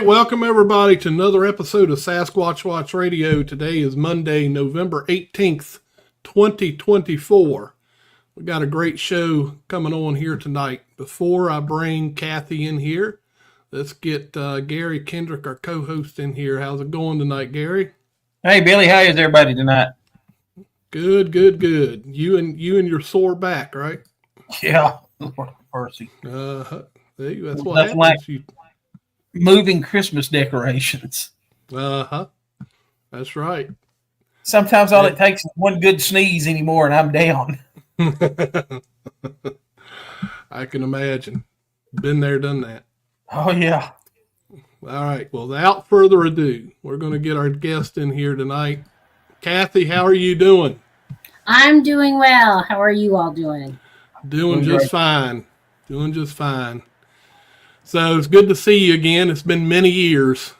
right, welcome everybody to another episode of Sasquatch Watch Radio. Today is Monday, November 18th, 2024. We got a great show coming on here tonight. Before I bring Kathy in here, let's get Gary Kendrick, our co-host, in here. How's it going tonight, Gary? Hey, Billy, how is everybody tonight? Good. You and your sore back, right? Yeah, Lord have mercy. That's what happens. Like moving Christmas decorations. That's right. Sometimes all it takes is one good sneeze anymore, and I'm down. I can imagine. Been there, done that. Oh, yeah. All right. Well, without further ado, we're going to get our guest in here tonight. Kathy, how are you doing? I'm doing well. How are you all doing? Doing just fine. So it's good to see you again. It's been many years.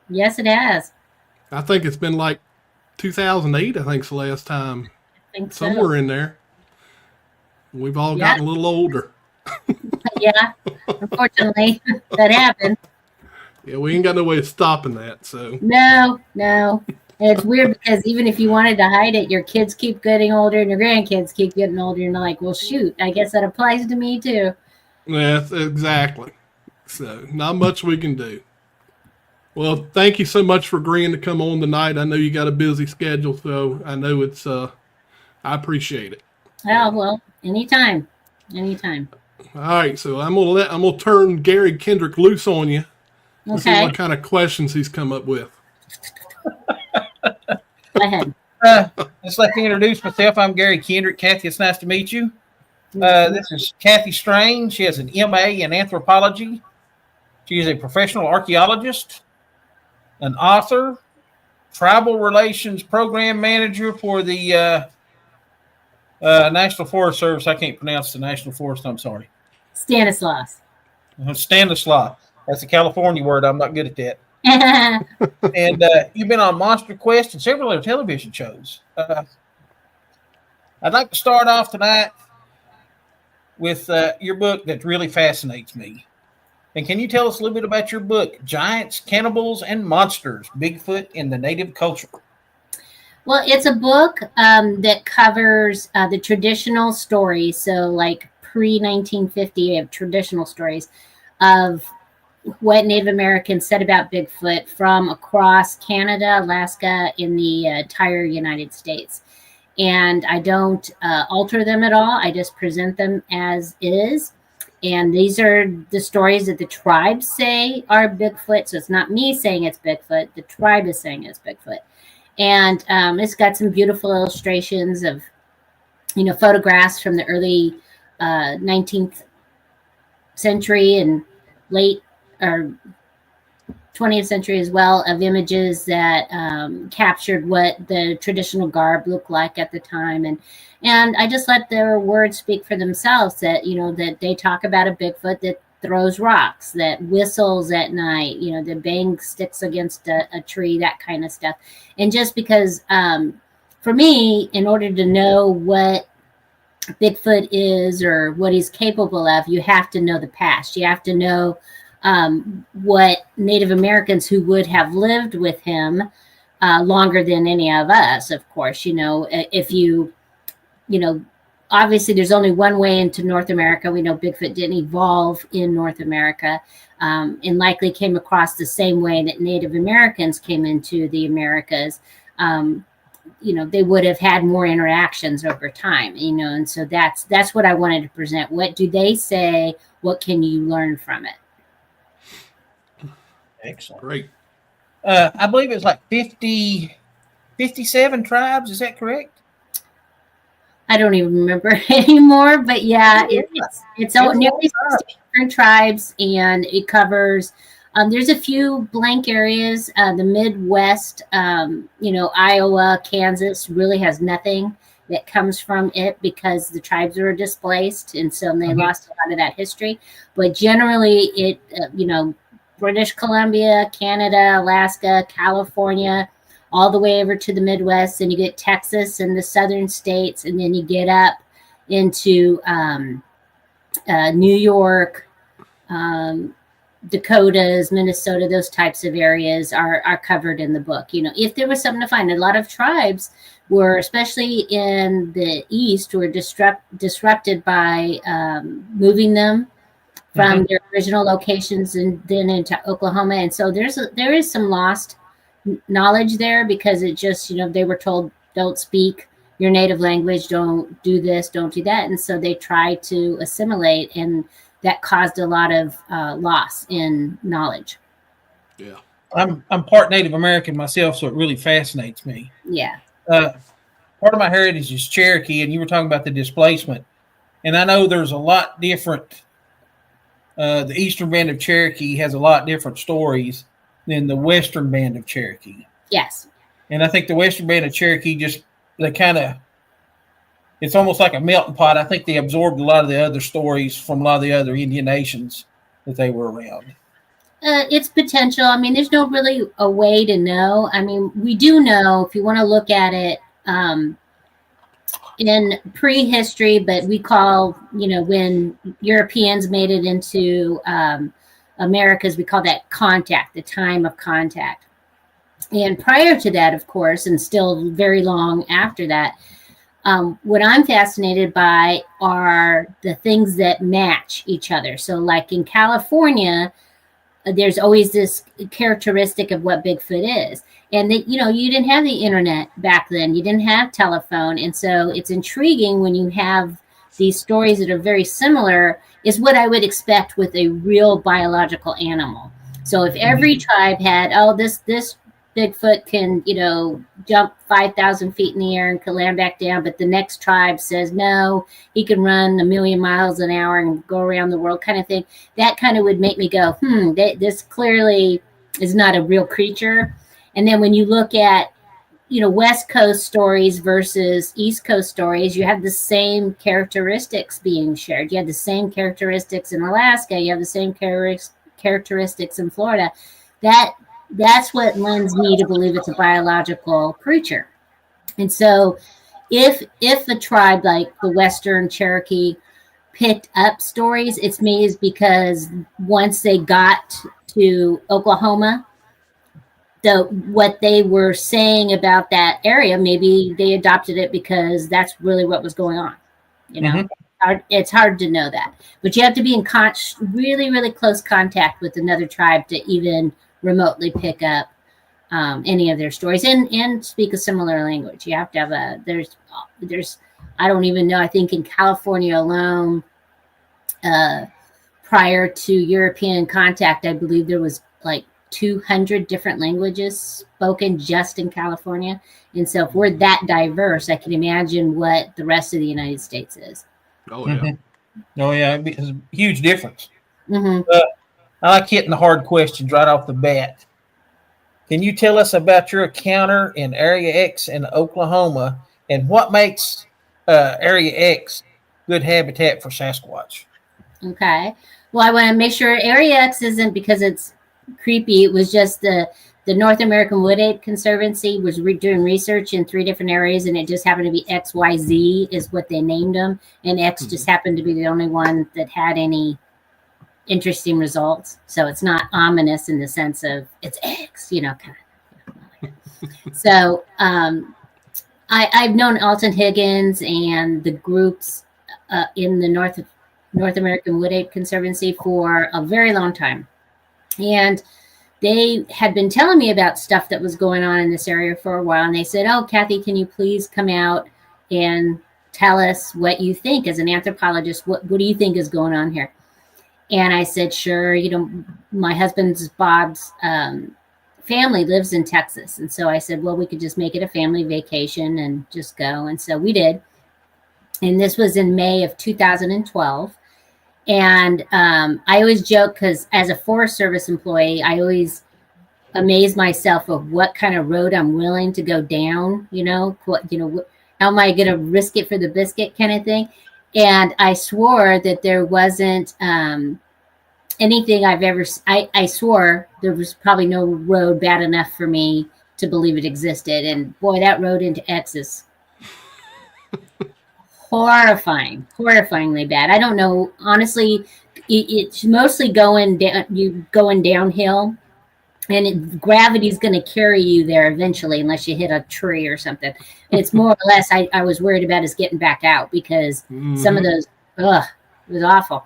Yes, it has. I think it's been like 2008, I think, is the last time. I think somewhere in there. We've all gotten a little older. Yeah, unfortunately, that happened. Yeah, we ain't got no way of stopping that. So No. And it's weird because even if you wanted to hide it, your kids keep getting older and your grandkids keep getting older. And you're like, well, shoot, I guess that applies to me too. Yes, exactly. So not much we can do. Well, thank you so much for agreeing to come on tonight. I know you got a busy schedule, so I know it's, I appreciate it. Oh, well, anytime. All right. So I'm going to turn Gary Kendrick loose on you. And see what kind of questions he's come up with. Go ahead. Just let me introduce myself. I'm Gary Kendrick. Kathy, it's nice to meet you. This is Kathy Strain. She has an MA in anthropology. She is a professional archaeologist, an author, tribal relations program manager for the National Forest Service. I can't pronounce the National Forest. I'm sorry. Stanislaus. Stanislaus. That's a California word. I'm not good at that. And you've been on Monster Quest and several other television shows. I'd like to start off tonight with your book that really fascinates me. And can you tell us a little bit about your book, Giants, Cannibals, and Monsters, Bigfoot in the Native Culture? Well, it's a book that covers the traditional stories. So like pre-1950 of traditional stories of what Native Americans said about Bigfoot from across Canada, Alaska, in the entire United States. And I don't alter them at all. I just present them as is. And these are the stories that the tribes say are Bigfoot. So it's not me saying it's Bigfoot. The tribe is saying it's Bigfoot. And it's got some beautiful illustrations of, photographs from the early 19th century and late or 20th century as well, of images that captured what the traditional garb looked like at the time. And I just let their words speak for themselves, that, that they talk about a Bigfoot that throws rocks, that whistles at night, that bangs sticks against a tree, that kind of stuff. And just because for me, in order to know what Bigfoot is or what he's capable of, you have to know the past. You have to know what Native Americans who would have lived with him longer than any of us, of course, if you, obviously there's only one way into North America. We know Bigfoot didn't evolve in North America and likely came across the same way that Native Americans came into the Americas. They would have had more interactions over time, and so that's what I wanted to present. What do they say? What can you learn from it? Excellent. Great. I believe it's like 57 tribes. Is that correct? I don't even remember anymore, but yeah, it's nearly 60 different tribes, and it covers, there's a few blank areas. The Midwest, Iowa, Kansas really has nothing that comes from it because the tribes were displaced, and so they lost a lot of that history. But generally, it, British Columbia, Canada, Alaska, California, all the way over to the Midwest, and you get Texas and the southern states, and then you get up into New York, Dakotas, Minnesota, those types of areas are covered in the book. You know, if there was something to find, a lot of tribes were, especially in the East, were disrupted by moving them from their original locations and then into Oklahoma. And so there is some lost knowledge there, because it just, you know, they were told, don't speak your native language, don't do this, don't do that. And so they tried to assimilate, and that caused a lot of loss in knowledge. Yeah. I'm part Native American myself, so it really fascinates me. Yeah. Part of my heritage is Cherokee, and you were talking about the displacement. And I know there's a lot different. The Eastern Band of Cherokee has a lot different stories than the Western Band of Cherokee. Yes. And I think the Western Band of Cherokee it's almost like a melting pot. I think they absorbed a lot of the other stories from a lot of the other Indian nations that they were around. It's potential. I mean, there's no really a way to know. I mean, we do know, if you want to look at it in prehistory, but we call, you know, when Europeans made it into Americas, we call that contact, the time of contact. And prior to that, of course, and still very long after that, what I'm fascinated by are the things that match each other. So like in California, there's always this characteristic of what Bigfoot is. And that, you know, you didn't have the internet back then. You didn't have telephone. And so it's intriguing when you have these stories that are very similar, is what I would expect with a real biological animal. So if every tribe had, this Bigfoot can, you know, jump 5,000 feet in the air and can land back down, but the next tribe says, no, he can run 1,000,000 miles an hour and go around the world, kind of thing. That kind of would make me go, this clearly is not a real creature. And then when you look at, you know, West Coast stories versus East Coast stories, you have the same characteristics being shared. You have the same characteristics in Alaska. You have the same characteristics in Florida. That's what lends me to believe it's a biological creature. And so if a tribe like the Western Cherokee picked up stories, it's maybe because once they got to Oklahoma, what they were saying about that area, maybe they adopted it because that's really what was going on. You know, it's hard to know that. But you have to be in really, really close contact with another tribe to even remotely pick up any of their stories and speak a similar language. You have to have there's I don't even know, I think in California alone, prior to European contact, I believe there was like 200 different languages spoken just in California. And so if we're that diverse, I can imagine what the rest of the United States is. Oh yeah. Oh yeah, it's a huge difference. Mm-hmm. I like hitting the hard questions right off the bat. Can you tell us about your encounter in Area X in Oklahoma, and what makes Area X good habitat for Sasquatch? Okay. Well, I want to make sure Area X isn't because it's creepy. It was just the North American Wood Ape Conservancy was doing research in 3 different areas, and it just happened to be XYZ is what they named them. And X just happened to be the only one that had any interesting results. So it's not ominous in the sense of it's X, you know, kind of. So I've known Alton Higgins and the groups in the North American Wood Ape Conservancy for a very long time. And they had been telling me about stuff that was going on in this area for a while. And they said, oh, Kathy, can you please come out and tell us what you think as an anthropologist? What do you think is going on here? And I said, sure. You know, my husband's Bob's family lives in Texas. And so I said, well, we could just make it a family vacation and just go. And so we did. And this was in May of 2012. And I always joke because as a Forest Service employee, I always amaze myself of what kind of road I'm willing to go down, how am I going to risk it for the biscuit kind of thing. And I swore that there wasn't anything I've ever, I swore there was probably no road bad enough for me to believe it existed. And boy, that road into X is horrifyingly bad. I don't know, honestly, it's mostly going down. You going downhill, and gravity's going to carry you there eventually, unless you hit a tree or something. It's more or less. I was worried about is getting back out because some of those. It was awful.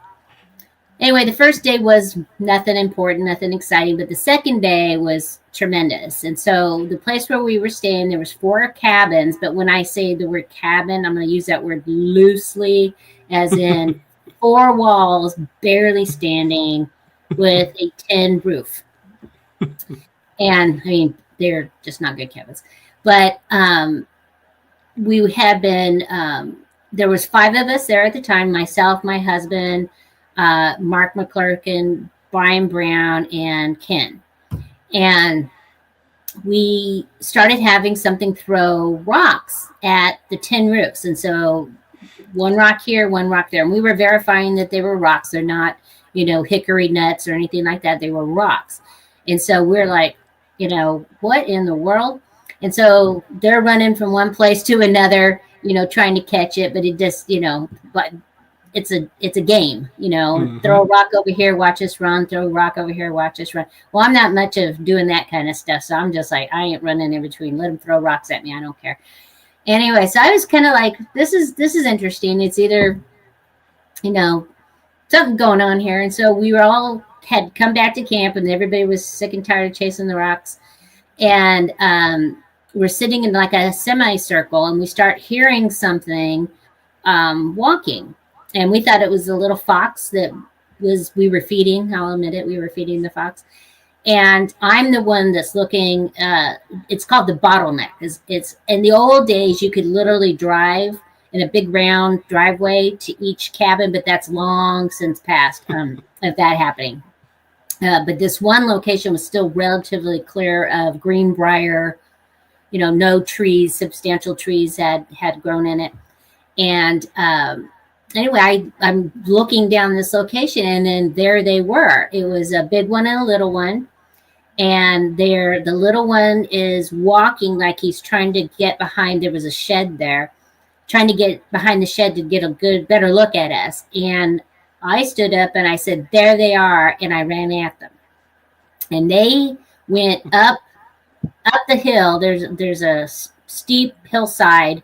Anyway, the first day was nothing important, nothing exciting, but the second day was tremendous. And so the place where we were staying, there was 4 cabins, but when I say the word cabin, I'm going to use that word loosely, as in 4 walls barely standing with a tin roof. And I mean, they're just not good cabins. But we had been, there was 5 of us there at the time, myself, my husband, Mark McClurkin, Brian Brown, and Ken. And we started having something throw rocks at the tin roofs. And so 1 rock here, 1 rock there. And we were verifying that they were rocks. They're not, hickory nuts or anything like that. They were rocks. And so we're like, what in the world? And so they're running from one place to another, trying to catch it. But it just, but it's a game, throw a rock over here, watch us run, throw a rock over here, watch us run. Well, I'm not much of doing that kind of stuff. So I'm just like, I ain't running in between. Let them throw rocks at me. I don't care. Anyway, so I was kind of like, this is interesting. It's either, something going on here. And so we were all had come back to camp and everybody was sick and tired of chasing the rocks. And we're sitting in like a semicircle and we start hearing something walking. And we thought it was a little fox that we were feeding. I'll admit it, we were feeding the fox. And I'm the one that's looking, it's called the bottleneck. It's in the old days, you could literally drive in a big round driveway to each cabin, but that's long since passed of that happening. But this one location was still relatively clear of greenbrier, no trees, substantial trees had grown in it. And anyway, I'm looking down this location and then there they were. It was a big one and a little one. And the little one is walking like he's trying to get behind. There was a shed there, trying to get behind the shed to get a better look at us. And I stood up and I said, there they are. And I ran at them. And they went up the hill. There's a steep hillside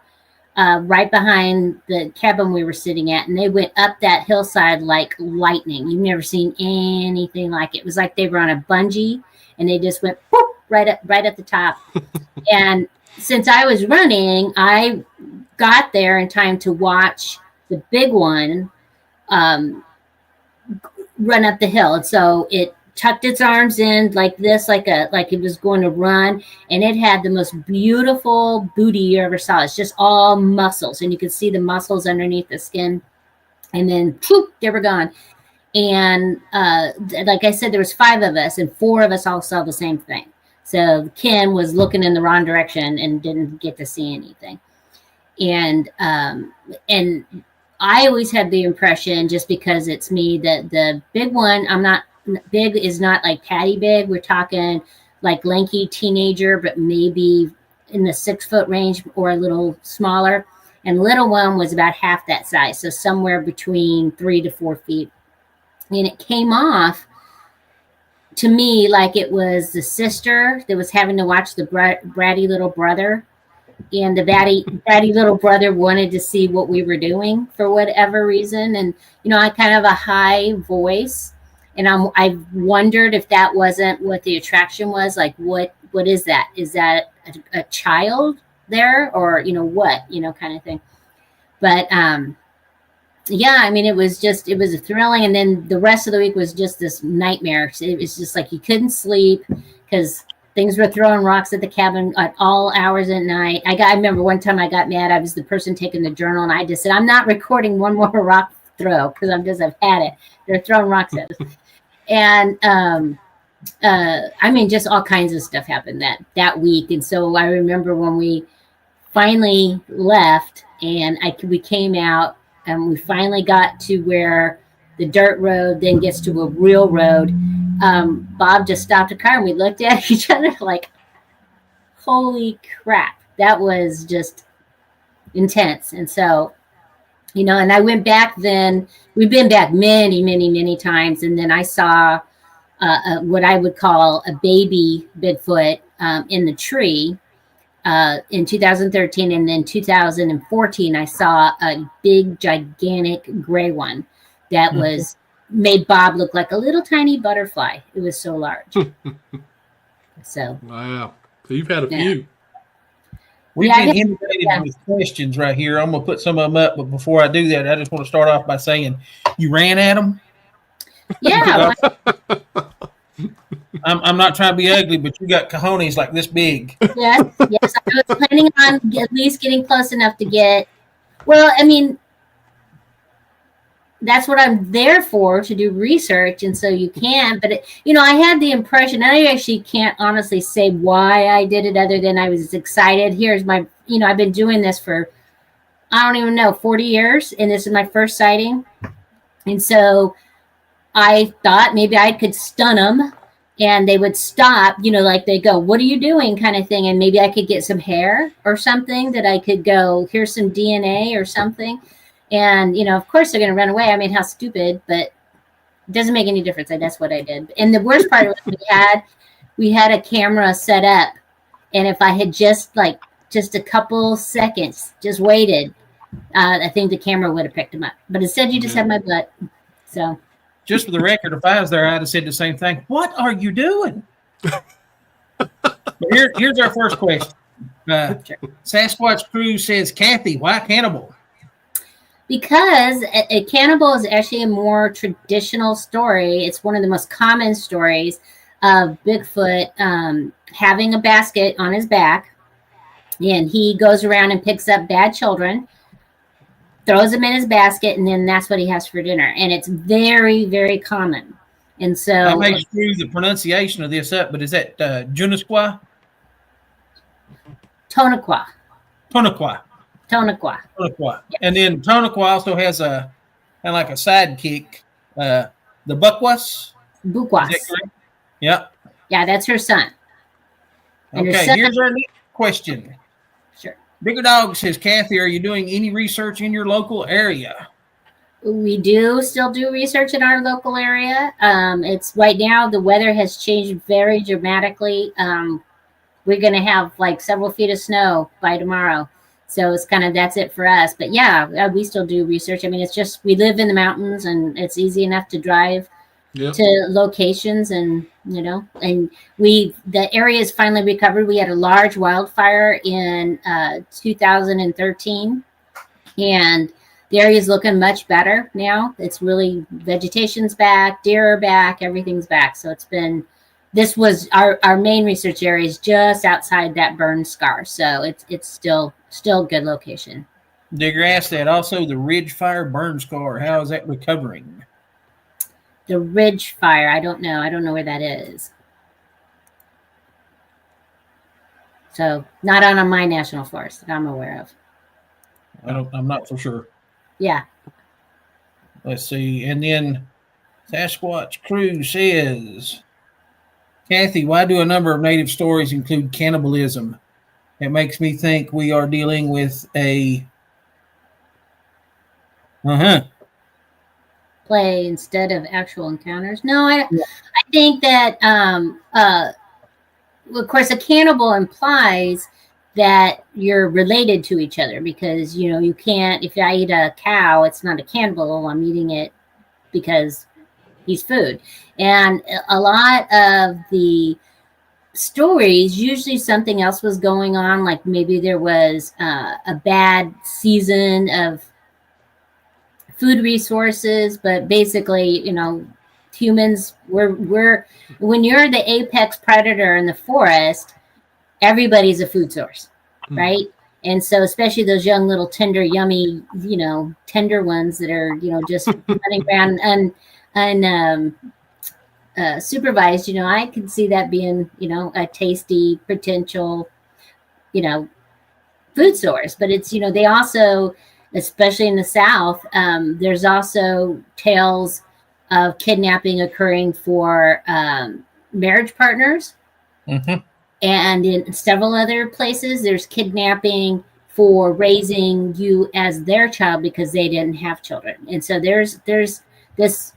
right behind the cabin we were sitting at, and they went up that hillside like lightning. You've never seen anything like it. It was like they were on a bungee, and they just went whoop, right at the top. And since I was running, I got there in time to watch the big one run up the hill. And so it tucked its arms in like this, like it was going to run, and it had the most beautiful booty you ever saw. It's just all muscles, and you could see the muscles underneath the skin. And then whoop, they were gone. And like I said, there was 5 of us, and 4 of us all saw the same thing. So Ken was looking in the wrong direction and didn't get to see anything. And I always had the impression, just because it's me, that the big one, big is not like Patty big. We're talking like lanky teenager, but maybe in the 6-foot range or a little smaller. And little one was about half that size. So somewhere between 3 to 4 feet. And it came off to me like it was the sister that was having to watch the bratty little brother. And the bratty little brother wanted to see what we were doing for whatever reason. And, I kind of have a high voice. And I wondered if that wasn't what the attraction was. Like, what is that? Is that a child there, or what, kind of thing. But yeah, I mean, it was thrilling. And then the rest of the week was just this nightmare. It was just like you couldn't sleep because things were throwing rocks at the cabin at all hours at night. I remember one time I got mad. I was the person taking the journal, and I just said, I'm not recording one more rock throw because I've had it. They're throwing rocks at us. And I mean, just all kinds of stuff happened that week. And so I remember when we finally left and we came out and we finally got to where the dirt road then gets to a real road. Bob just stopped the car and we looked at each other like, holy crap. That was just intense. And so And I went back then. We've been back many, many, many times. And then I saw what I would call a baby Bigfoot in the tree in 2013. And then 2014, I saw a big, gigantic gray one that was made Bob look like a little tiny butterfly. It was so large. So wow. So you've had a few. We've been inundated with questions right here. I'm going to put some of them up, but before I do that, I just want to start off by saying, you ran at them? Yeah. I'm not trying to be ugly, but you got cojones like this big. Yes. I was planning on at least getting close enough to get. Well, I mean, that's what I'm there for, to do research, and so you can. But I had the impression. I actually can't honestly say why I did it, other than I was excited. Here's my, I've been doing this for, I don't even know, 40 years, and this is my first sighting, and so I thought maybe I could stun them. And they would stop, like they go, "What are you doing?" kind of thing. And maybe I could get some hair or something that I could go, "Here's some DNA or something." And, of course they're going to run away. I mean, how stupid, but it doesn't make any difference. That's what I did. And the worst part was we had a camera set up. And if I had just a couple seconds, just waited, I think the camera would have picked them up. But instead you just had my butt. So. Just for the record, if I was there, I'd have said the same thing. What are you doing? But here's our first question. Sasquatch Crew says, Kathy, why cannibal? Because a cannibal is actually a more traditional story. It's one of the most common stories of Bigfoot having a basket on his back. And he goes around and picks up bad children, throws them in his basket, and then that's what he has for dinner. And it's very, very common. And so I may screw the pronunciation of this up, but is that Junisqua? Tonaqua. Tonaqua. Yes. And then Tonaqua also has a kind of like a sidekick, the Buckwas. Bukwas. Yeah. Yeah, that's her son. And okay, here's our next question. Sure. Bigger Dog says, Kathy, are you doing any research in your local area? We do still do research in our local area. It's right now the weather has changed very dramatically. We're going to have several feet of snow by tomorrow. So it's that's it for us. But yeah, we still do research. I mean, it's just, we live in the mountains and it's easy enough to drive to locations, and, and the area is finally recovered. We had a large wildfire in 2013, and the area is looking much better now. It's really, vegetation's back, deer are back, everything's back. So this was our main research area, is just outside that burn scar. So it's still a good location. Digger asked that. Also, the Ridge Fire burn scar, how is that recovering? The Ridge Fire, I don't know where that is. So not on my national forest that I'm aware of. I'm not for sure. Yeah. Let's see. And then Sasquatch Crew says, Kathy, why do a number of native stories include cannibalism? It makes me think we are dealing with a play instead of actual encounters. No, I think that of course a cannibal implies that you're related to each other, because you can't, if I eat a cow, it's not a cannibal. I'm eating it because he's food. And a lot of the stories, usually something else was going on, like maybe there was a bad season of food resources, but basically, humans, we're when you're the apex predator in the forest, everybody's a food source, right? And so especially those young little tender, yummy, tender ones that are, just running around and supervised, I can see that being, a tasty potential, food source. But it's, they also, especially in the South, there's also tales of kidnapping occurring for marriage partners. Mm-hmm. And in several other places, there's kidnapping for raising you as their child because they didn't have children. And so there's this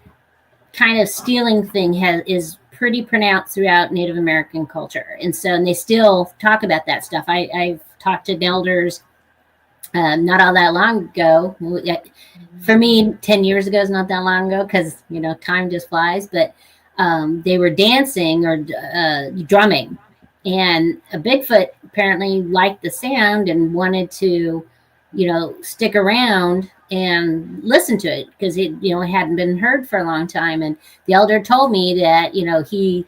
kind of stealing thing is pretty pronounced throughout Native American culture. And they still talk about that stuff. I've talked to elders not all that long ago. For me, 10 years ago is not that long ago because, time just flies. But they were dancing or drumming. And a Bigfoot apparently liked the sound and wanted to, stick around and listen to it because it hadn't been heard for a long time. And the elder told me that, he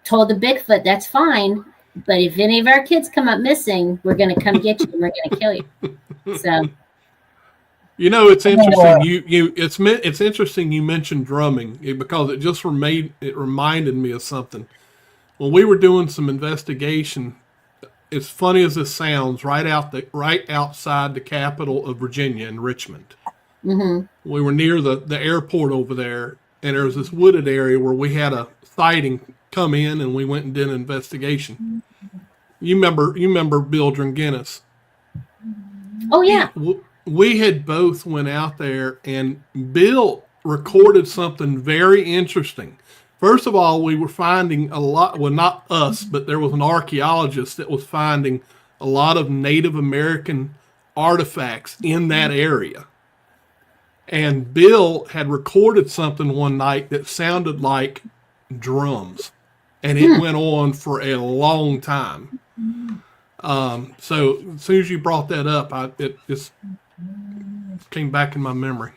told the Bigfoot, that's fine. But if any of our kids come up missing, we're going to come get you and we're going to kill you. So, it's interesting. It's interesting you mentioned drumming because it just reminded me of something. When we were doing some investigation, as funny as this sounds, right outside the capital of Virginia in Richmond, we were near the airport over there, and there was this wooded area where we had a sighting come in, and we went and did an investigation. You remember Bill Dranginis? Oh yeah. We had both went out there, and Bill recorded something very interesting. First of all, we were finding a lot, well, not us, but there was an archaeologist that was finding a lot of Native American artifacts in that area. And Bill had recorded something one night that sounded like drums. And it went on for a long time. So as soon as you brought that up, it just came back in my memory.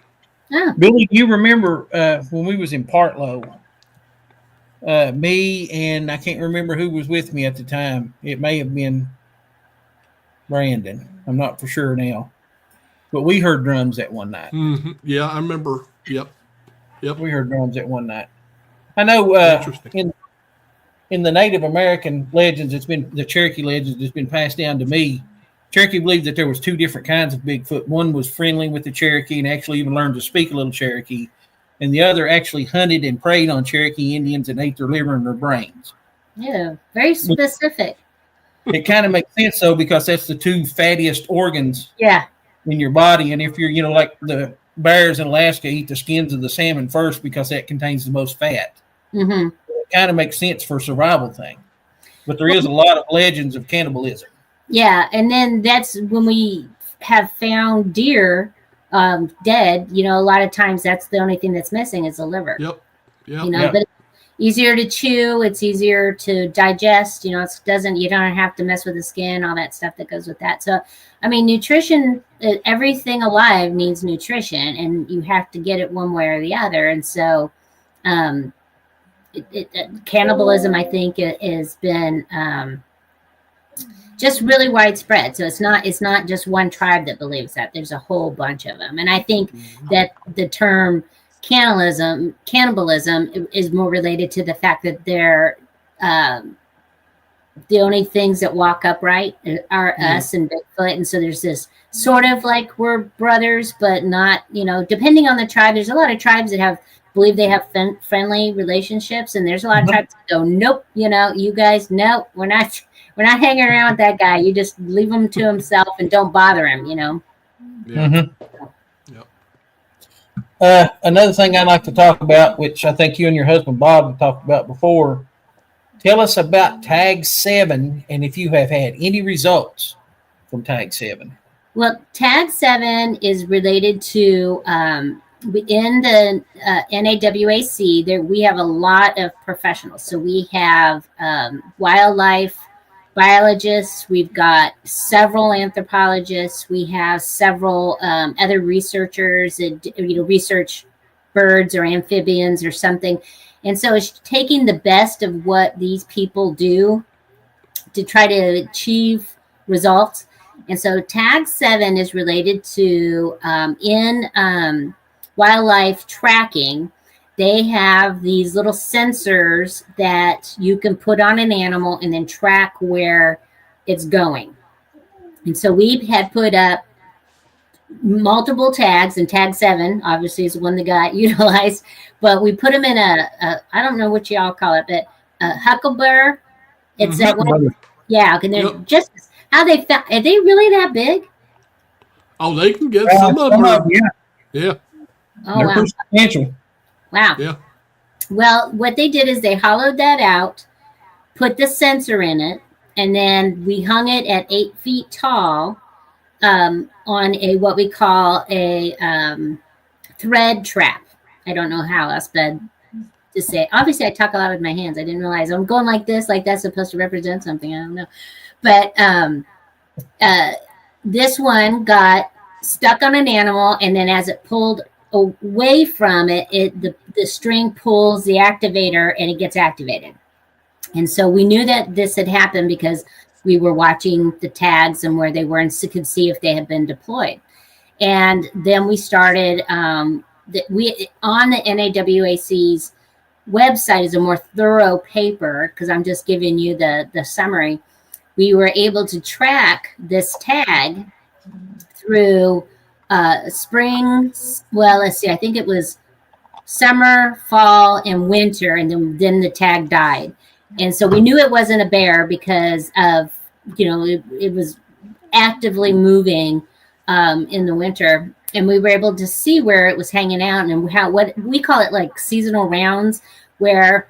Yeah. Billy, you remember when we was in Partlow, me and I can't remember who was with me at the time. It may have been Brandon. I'm not for sure now. But we heard drums that one night. Mm-hmm. Yeah, I remember. Yep. We heard drums that one night. I know in the Native American legends, the Cherokee legends that's been passed down to me. Cherokee believed that there was two different kinds of Bigfoot. One was friendly with the Cherokee and actually even learned to speak a little Cherokee. And the other actually hunted and preyed on Cherokee Indians and ate their liver and their brains. Yeah, very specific. It kind of makes sense, though, because that's the two fattiest organs in your body. And if you're, like the bears in Alaska eat the skins of the salmon first because that contains the most fat. Mm-hmm. It kind of makes sense for a survival thing. But there is a lot of legends of cannibalism. Yeah, and then that's when we have found deer dead. A lot of times that's the only thing that's missing is the liver. Yep. But it's easier to chew. It's easier to digest. You don't have to mess with the skin, all that stuff that goes with that. So, nutrition, everything alive needs nutrition, and you have to get it one way or the other. And so, cannibalism, I think, has been just really widespread. So it's not just one tribe that believes that. There's a whole bunch of them. And I think that the term cannibalism is more related to the fact that they're the only things that walk upright are us and Bigfoot. And so there's this sort of like we're brothers, but not, depending on the tribe. There's a lot of tribes that believe they have friendly relationships. And there's a lot of tribes that go, nope, you guys, nope, we're not hanging around with that guy. You just leave him to himself and don't bother him, Yeah. Mm-hmm. Yep. Another thing I'd like to talk about, which I think you and your husband Bob have talked about before, tell us about Tag 7 and if you have had any results from Tag 7. Well, Tag 7 is related to in the NAWAC. There we have a lot of professionals. So we have wildlife biologists, we've got several anthropologists, we have several other researchers that research birds or amphibians or something. And so it's taking the best of what these people do to try to achieve results. And so Tag 7 is related to in wildlife tracking. They have these little sensors that you can put on an animal and then track where it's going. And so we had put up multiple tags, and Tag 7 obviously is the one that got utilized, but we put them in a I don't know what y'all call it, but a huckleberry. It's that one. Yeah, and they're just How they found? Are they really that big? Oh, they can get some of them. Yeah, Yeah. Oh they're wow! pretty substantial. Wow. Yeah. Well, what they did is they hollowed that out, put the sensor in it, and then we hung it at 8 feet tall on a what we call a thread trap. I don't know how else but to say. Obviously, I talk a lot with my hands. I didn't realize I'm going like this, like that's supposed to represent something. I don't know. But this one got stuck on an animal, and then as it pulled away from it, the string pulls the activator, and it gets activated. And so we knew that this had happened because we were watching the tags and where they were, and so could see if they had been deployed. And then we started. We on the NAWAC's website is a more thorough paper, because I'm just giving you the summary. We were able to track this tag through spring. Well, let's see. I think it was summer, fall, and winter, and then the tag died. And so we knew it wasn't a bear because of, it was actively moving in the winter. And we were able to see where it was hanging out, and what we call it like seasonal rounds, where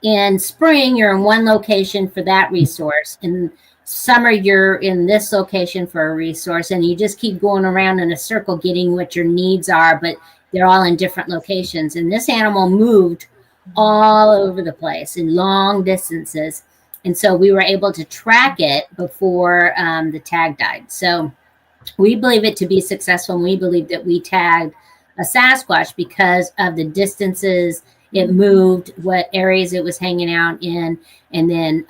in spring you're in one location for that resource. In summer you're in this location for a resource, and you just keep going around in a circle getting what your needs are, but they're all in different locations. And this animal moved all over the place in long distances. And so we were able to track it before the tag died. So we believe it to be successful, and we believe that we tagged a Sasquatch because of the distances it moved, what areas it was hanging out in, and then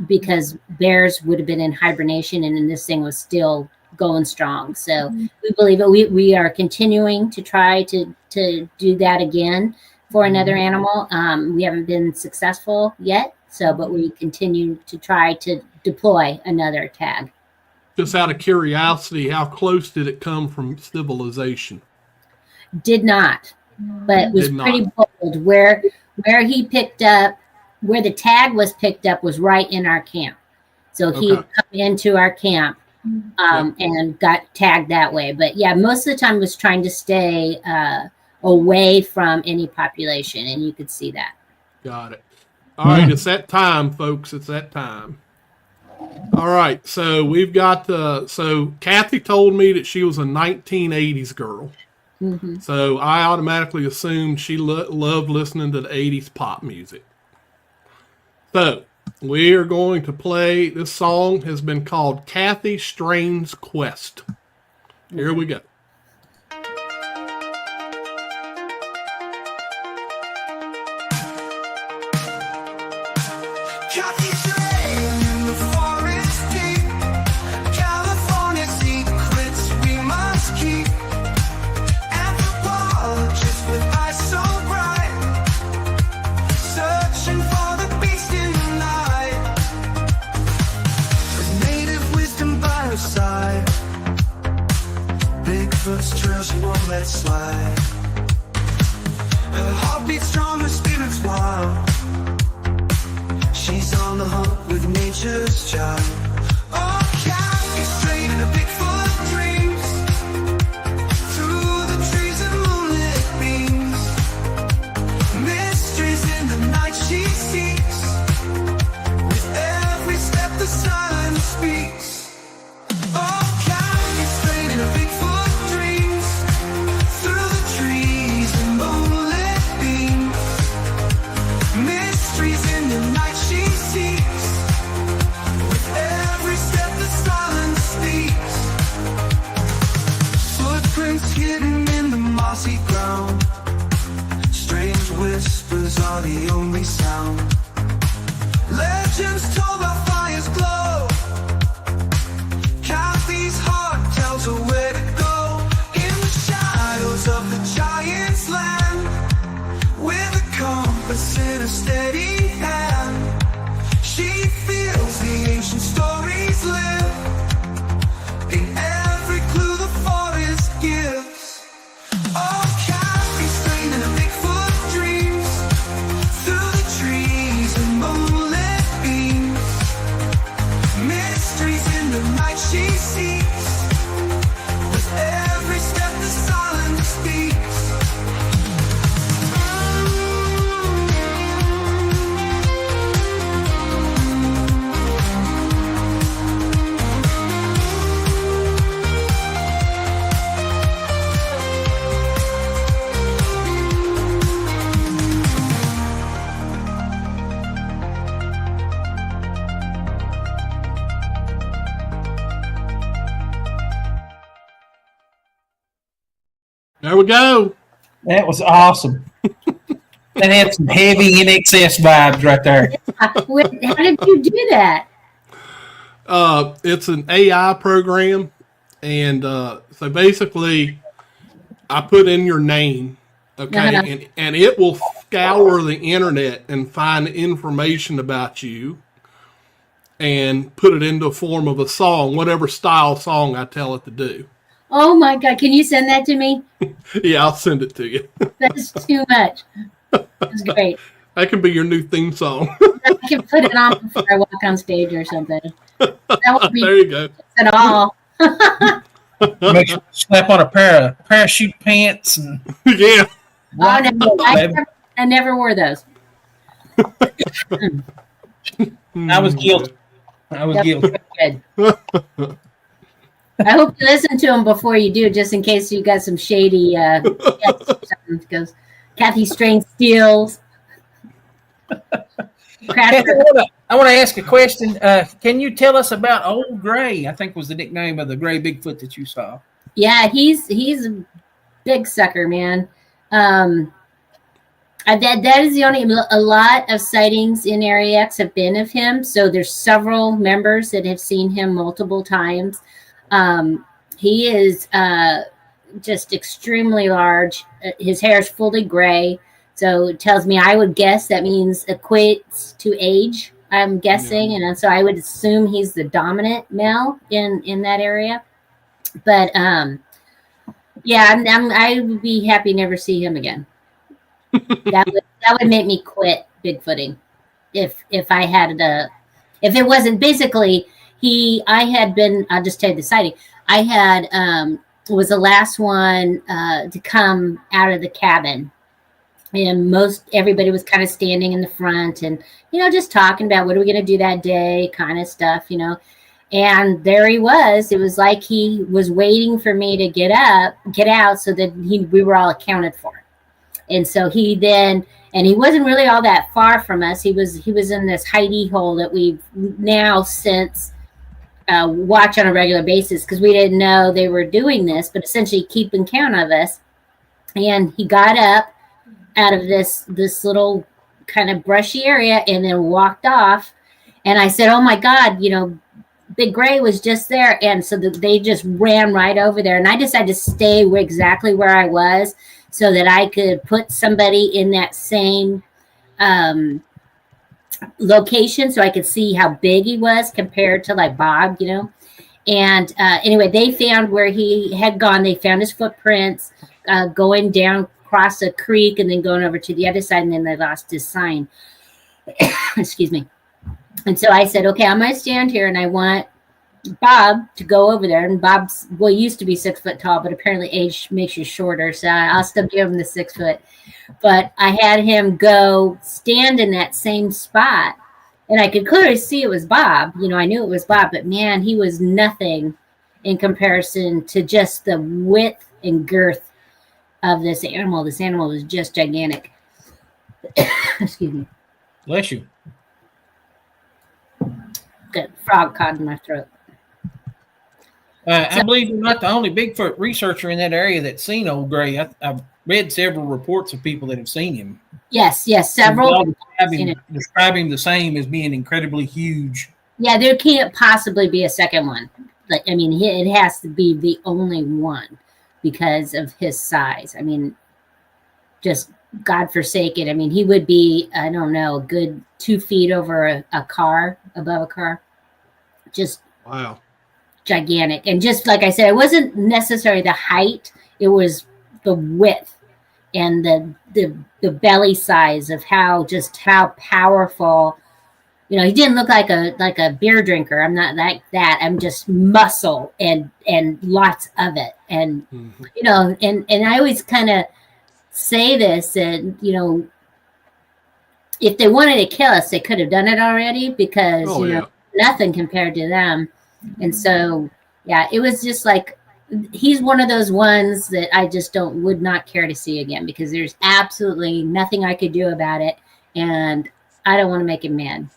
because bears would have been in hibernation, and then this thing was still going strong. So we believe that we are continuing to try to do that again for another animal. We haven't been successful yet, but we continue to try to deploy another tag. Just out of curiosity, how close did it come from civilization? Did not, but it was pretty bold. Where he picked up, where the tag was picked up was right in our camp. So he come into our camp and got tagged that way. But yeah, most of the time was trying to stay away from any population, and you could see that. Got it. All right, it's that time, folks. It's that time. All right, so we've got so Kathy told me that she was a 1980s girl. Mm-hmm. So I automatically assumed she loved listening to the 80s pop music. So we are going to play, this song has been called Kathy Strain's Quest. Here we go. Bigfoot's trail, she won't let slide. Her heartbeat strong, her spirit's wild. She's on the hunt with nature's child. Oh, Kathy straight in a Bigfoot dreams, through the trees and moonlit beams. Mysteries in the night she seeks, with every step the silence speaks. Oh, Kathy straight in a Bigfoot. Mysteries in the night she seeks, with There we go. That was awesome. That had some heavy NXS vibes right there. How did you do that? It's an AI program, and so basically, I put in your name, okay, Uh-huh. and it will scour the internet and find information about you, and put it into a form of a song, whatever style song I tell it to do. Oh my God! Can you send that to me? Yeah, I'll send it to you. That's too much. That's great. That can be your new theme song. I can put it on before I walk on stage or something. That would be There you go. at all. Make sure you slap on a pair of parachute pants and Yeah. Oh, no, I never wore those. I was guilty. I was guilty. Good. I hope you listen to them before you do, just in case you got some shady because Kathy Strange steals. I want to ask a question. Can you tell us about Old Gray? I think was the nickname of the gray Bigfoot that you saw. Yeah, he's a big sucker, man. That is the only. A lot of sightings in Area X have been of him. So there's several members that have seen him multiple times. He is just extremely large. His hair is fully gray, so it tells me, I would guess that means equates to age. I'm guessing, and so I would assume he's the dominant male in that area. But yeah, I would be happy to never see him again. That would make me quit Bigfooting if I had if it wasn't basically. I had been, I'll just tell you the sighting. I had, was the last one to come out of the cabin. And everybody was kind of standing in the front and, just talking about what are we going to do that day kind of stuff, And there he was. It was like he was waiting for me to get out so that we were all accounted for. And so he wasn't really all that far from us. He was in this hidey hole that we've now since watch on a regular basis because we didn't know they were doing this, but essentially keeping count of us. And he got up out of this little kind of brushy area and then walked off. And I said, oh my God, Big Gray was just there. And so they just ran right over there. And I decided to stay exactly where I was so that I could put somebody in that same location so I could see how big he was compared to like Bob, And anyway, they found where he had gone. They found his footprints going down across a creek and then going over to the other side. And then they lost his sign. Excuse me. And so I said, okay, I'm going to stand here and I want Bob to go over there. And Bob's, used to be 6 foot tall, but apparently age makes you shorter. So I'll still give him the 6 foot. But I had him go stand in that same spot. And I could clearly see it was Bob. I knew it was Bob. But, man, he was nothing in comparison to just the width and girth of this animal. This animal was just gigantic. Excuse me. Bless you. Got a frog caught in my throat. I believe you're not the only Bigfoot researcher in that area that's seen Old Gray. I've read several reports of people that have seen him. Yes, several. Describe him the same as being incredibly huge. Yeah, there can't possibly be a second one. It has to be the only one because of his size. Just godforsaken. He would be, I don't know, a good 2 feet over a car, above a car. Just wow. Gigantic. And just like I said, it wasn't necessarily the height, it was the width and the belly size of how powerful. He didn't look like a beer drinker. I'm not like that. I'm just muscle and lots of it. And and I always kind of say this, and if they wanted to kill us, they could have done it already because nothing compared to them. And so, yeah, it was just like, he's one of those ones that I just would not care to see again because there's absolutely nothing I could do about it. And I don't want to make him mad.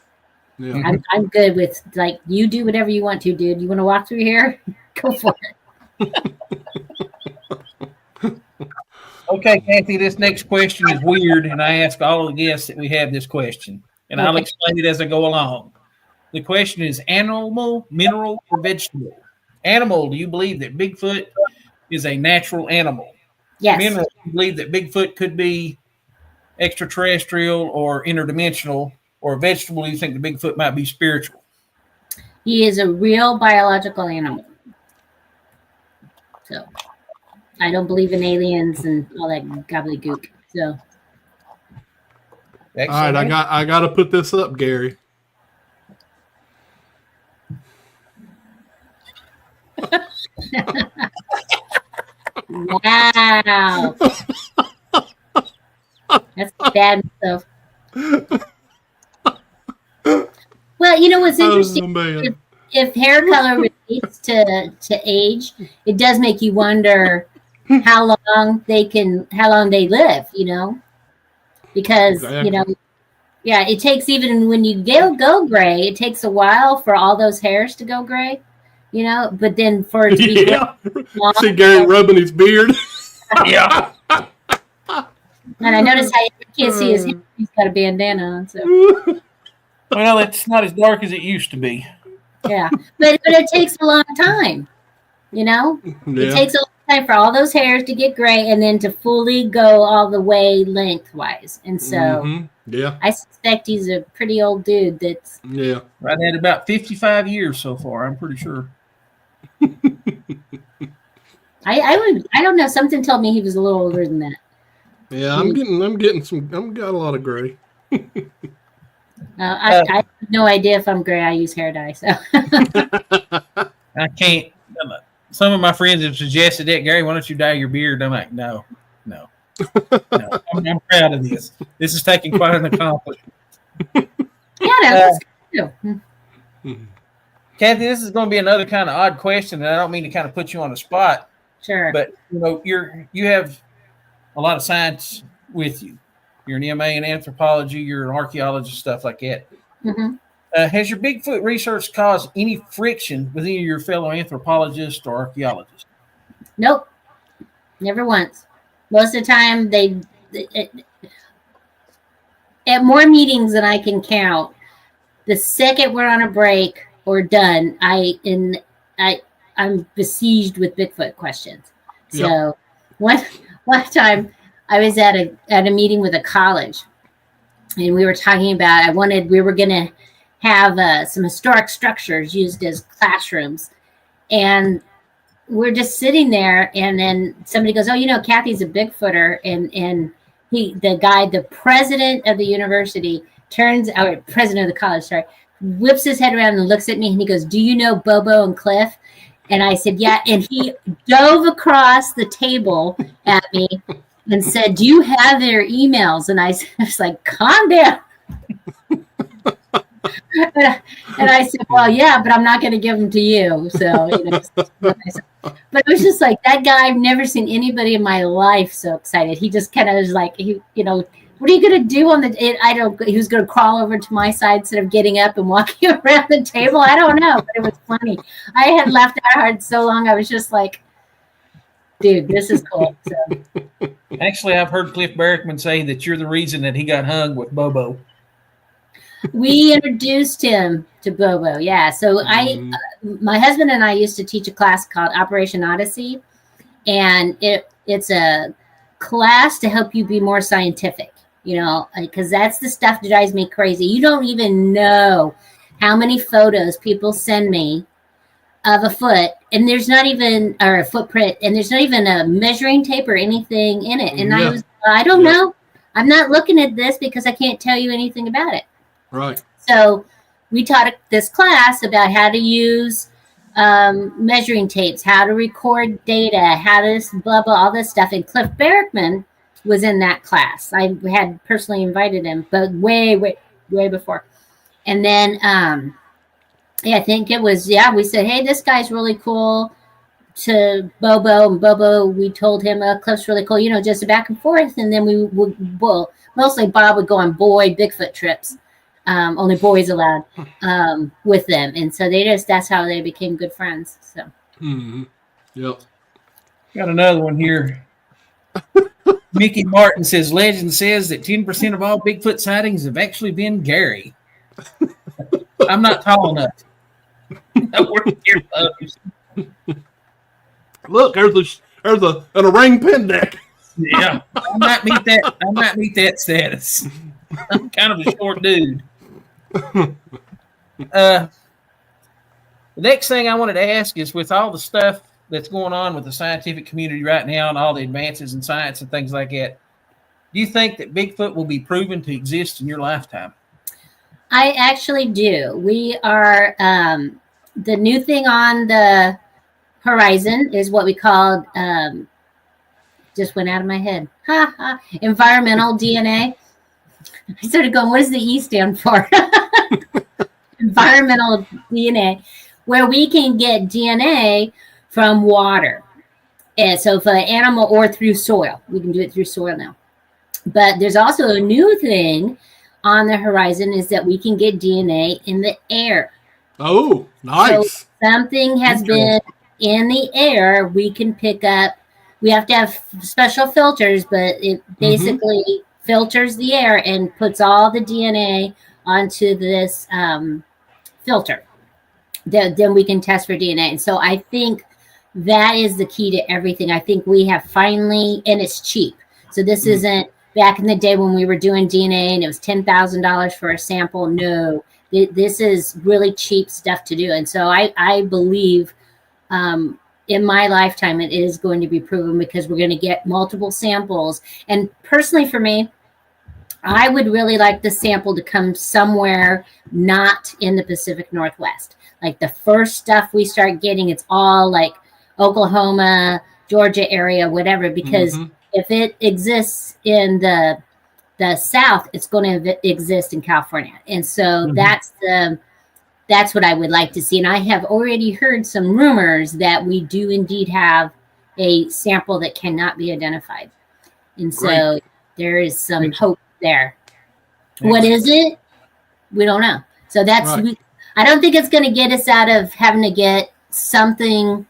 Yeah. I'm good with, like, you do whatever you want to, dude. You want to walk through here? Go for it. Okay, Kathy, this next question is weird, and I ask all of the guests that we have this question, and I'll explain it as I go along. The question is animal, mineral, or vegetable? Animal, do you believe that Bigfoot is a natural animal? Yes. Mineral, do you believe that Bigfoot could be extraterrestrial or interdimensional? Or vegetable, do you think the Bigfoot might be spiritual? He is a real biological animal. So I don't believe in aliens and all that gobbledygook. So All right, I got to put this up, Gary. wow. That's bad stuff. Well, you know what's interesting? man. If hair color relates to age, it does make you wonder how long they live, you know? Because, Exactly. you know, yeah, it takes, even when you go gray, it takes a while for all those hairs to go gray, you know, but then for it to be Yeah. long, See Gary rubbing his beard. Yeah. and I notice how you can't see his hair. He's got a bandana on, so Well, it's not as dark as it used to be. yeah. But it takes a long time, you know? It Yeah. takes a long time for all those hairs to get gray and then to fully go all the way lengthwise. And so Mhm. Yeah. I suspect he's a pretty old dude that's Yeah. Right at about 55 years so far, I'm pretty sure. I don't know, something told me he was a little older than that. Yeah. I'm got a lot of gray. I have no idea if I'm gray. I use hair dye, so I can't. Some of my friends have suggested that, Gary, why don't you dye your beard? I'm like, no. I'm proud of this. This is taking quite an accomplishment. yeah, that's good too. Kathy, this is going to be another kind of odd question, and I don't mean to kind of put you on the spot, Sure. but you know, you have a lot of science with you. You're an MA in anthropology. You're an archaeologist, stuff like that. Mhm. Has your Bigfoot research caused any friction with any of your fellow anthropologists or archaeologists? Nope, never once. Most of the time, at more meetings than I can count. The second we're on a break or done, I'm besieged with Bigfoot questions. So one time I was at a meeting with a college, and we were talking about we were going to have some historic structures used as classrooms, and we're just sitting there, and then somebody goes, "Oh, you know, Kathy's a Bigfooter," and the president of the university president of the college, whips his head around and looks at me, and he goes, "Do you know Bobo and Cliff?" And I said, "Yeah." And he dove across the table at me and said, "Do you have their emails?" And I was like, "Calm down." and I said, "Well, yeah, but I'm not going to give them to you." So, you know, but it was just like that guy. I've never seen anybody in my life so excited. He just kind of was like, what are you going to do on the? He was going to crawl over to my side instead of getting up and walking around the table. I don't know, but it was funny. I had laughed out hard so long. I was just like, dude, this is cool. So. Actually, I've heard Cliff Barrickman say that you're the reason that he got hung with Bobo. We introduced him to Bobo. Yeah. So my husband and I used to teach a class called Operation Odyssey, and it's a class to help you be more scientific, you know, because that's the stuff that drives me crazy. You don't even know how many photos people send me of a foot, and there's not even, or a footprint, and there's not even a measuring tape or anything in it. And I don't know. I'm not looking at this because I can't tell you anything about it. Right. So we taught this class about how to use measuring tapes, how to record data, how to blah, blah, all this stuff. And Cliff Barrickman was in that class. I had personally invited him, but way before. And then I think it was, we said, hey, this guy's really cool, to Bobo. And Bobo, we told him, Cliff's really cool, you know, just back and forth. And then mostly Bob would go on Bigfoot trips. Only boys allowed with them. And so that's how they became good friends. So. Mm-hmm. Yep. Got another one here. Mickey Martin says, legend says that 10% of all Bigfoot sightings have actually been Gary. I'm not tall enough. We're earplugs. Look, there's an orang pendek. Yeah, I might meet that status. I'm kind of a short dude. The next thing I wanted to ask is, with all the stuff that's going on with the scientific community right now and all the advances in science and things like that, do you think that Bigfoot will be proven to exist in your lifetime? I actually do. We are the new thing on the horizon is what we called just went out of my head. Environmental DNA. I started going, what does the E stand for? Environmental DNA, where we can get DNA from water. And so for an animal or through soil, we can do it through soil now. But there's also a new thing on the horizon is that we can get DNA in the air. Oh, nice. So something has been in the air, we can pick up. We have to have special filters, but it basically filters the air and puts all the DNA onto this filter. Then we can test for DNA. And so I think that is the key to everything. I think we have finally, and it's cheap. So this isn't back in the day when we were doing DNA and it was $10,000 for a sample. No, this is really cheap stuff to do. And so I believe in my lifetime, it is going to be proven because we're going to get multiple samples. And personally for me, I would really like the sample to come somewhere not in the Pacific Northwest. Like the first stuff we start getting, it's all like Oklahoma, Georgia area, whatever, because if it exists in the South, it's going to exist in California. And so that's what I would like to see. And I have already heard some rumors that we do indeed have a sample that cannot be identified. And so there is some hope there. What is it? We don't know. So that's, I don't think it's going to get us out of having to get something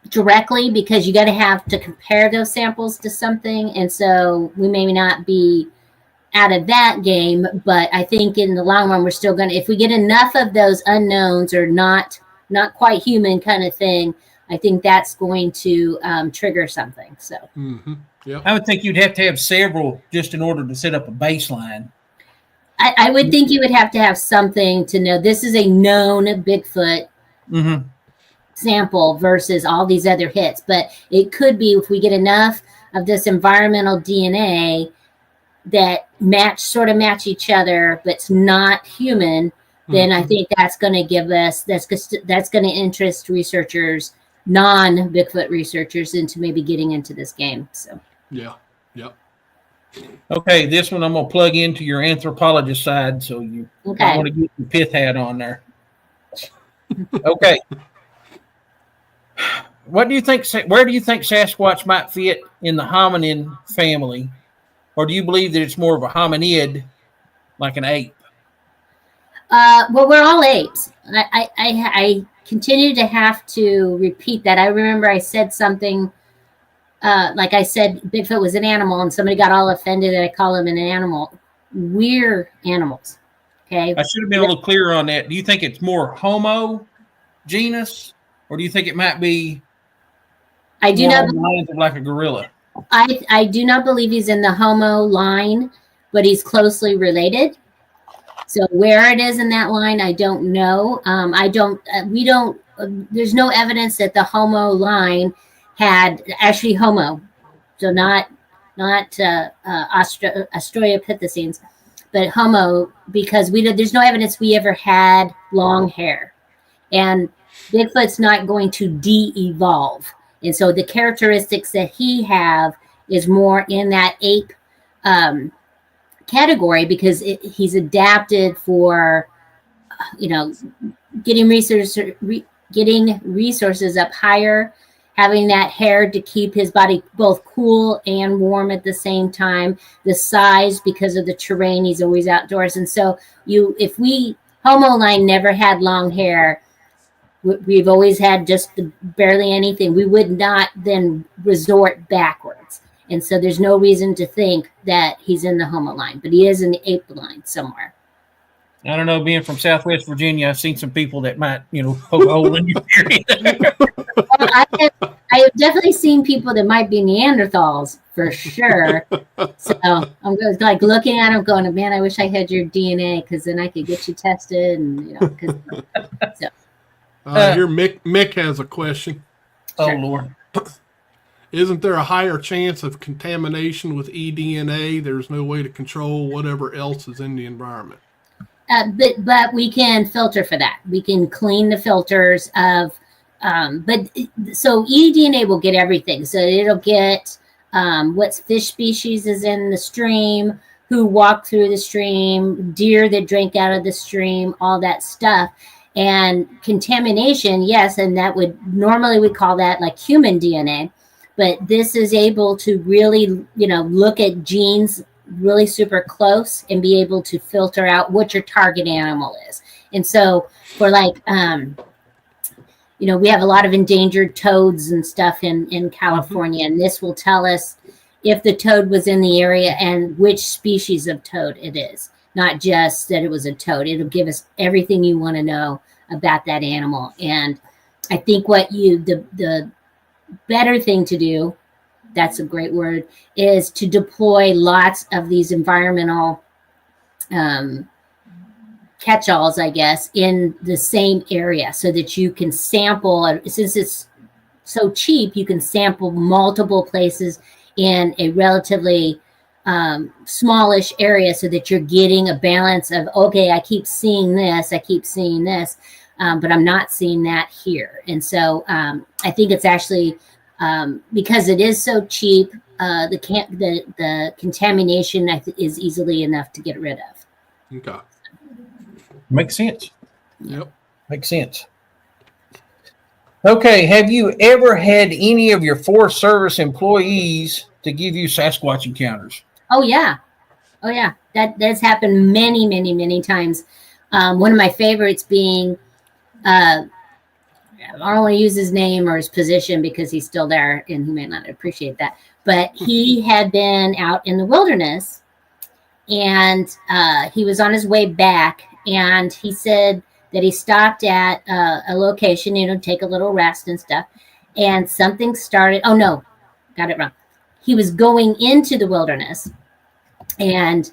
directly, because you got to have to compare those samples to something. And so we may not be out of that game, but I think in the long run, we're still going to, if we get enough of those unknowns or not quite human kind of thing, I think that's going to trigger something. So I would think you'd have to have several just in order to set up a baseline. I would think you would have to have something to know this is a known Bigfoot sample versus all these other hits. But it could be, if we get enough of this environmental DNA that sort of match each other, but it's not human, then I think that's going to give us, that's going to interest researchers, non-Bigfoot researchers, into maybe getting into this game. So Okay, this one I'm going to plug into your anthropologist side, so you I want to get your pith hat on there. Okay. Where do you think Sasquatch might fit in the hominin family? Or do you believe that it's more of a hominid, like an ape? Well, we're all apes. I continue to have to repeat that. I remember I said something, like I said, Bigfoot was an animal, and somebody got all offended that I call him an animal. We're animals. Okay. I should have been a little clearer on that. Do you think it's more Homo genus, or do you think it might be? I do not believe like a gorilla. I do not believe he's in the Homo line, but he's closely related. So where it is in that line, I don't know. There's no evidence that the Homo line had actually Homo. So not Australopithecines, but Homo, because there's no evidence we ever had long hair. And Bigfoot's not going to de-evolve. And so the characteristics that he have is more in that ape category, because he's adapted for, getting resources up higher, having that hair to keep his body both cool and warm at the same time, the size because of the terrain, he's always outdoors. And so if Homo line never had long hair, we've always had just barely anything, we would not then resort backwards. And so there's no reason to think that he's in the Homo line, but he is in the ape line somewhere. I don't know. Being from Southwest Virginia, I've seen some people that might, poke a hole in your theory. Well, I have definitely seen people that might be Neanderthals for sure. So I'm just like looking at them, going, "Man, I wish I had your DNA because then I could get you tested." And Here, Mick has a question. Oh Lord. Isn't there a higher chance of contamination with eDNA? There's no way to control whatever else is in the environment. But we can filter for that. We can clean the filters of, so eDNA will get everything. So it'll get what fish species is in the stream, who walked through the stream, deer that drank out of the stream, all that stuff. And contamination, yes, and that would normally we call that like human DNA. But this is able to really, look at genes really super close and be able to filter out what your target animal is. And so for like, we have a lot of endangered toads and stuff in California, and this will tell us if the toad was in the area and which species of toad it is, not just that it was a toad. It'll give us everything you want to know about that animal. And I think the better thing to do, that's a great word, is to deploy lots of these environmental catch-alls, I guess, in the same area so that you can sample. Since it's so cheap, you can sample multiple places in a relatively smallish area so that you're getting a balance of, okay, I keep seeing this, but I'm not seeing that here. And so I think it's actually, because it is so cheap, the contamination is easily enough to get rid of. Okay. Makes sense. Yep. Makes sense. Okay. Have you ever had any of your Forest Service employees to give you Sasquatch encounters? Oh yeah. That's happened many, many, many times. One of my favorites being, I don't want to use his name or his position because he's still there and he may not appreciate that. But he had been out in the wilderness and he was on his way back, and he said that he stopped at a location, take a little rest and stuff. And something started. Oh no, got it wrong. He was going into the wilderness, and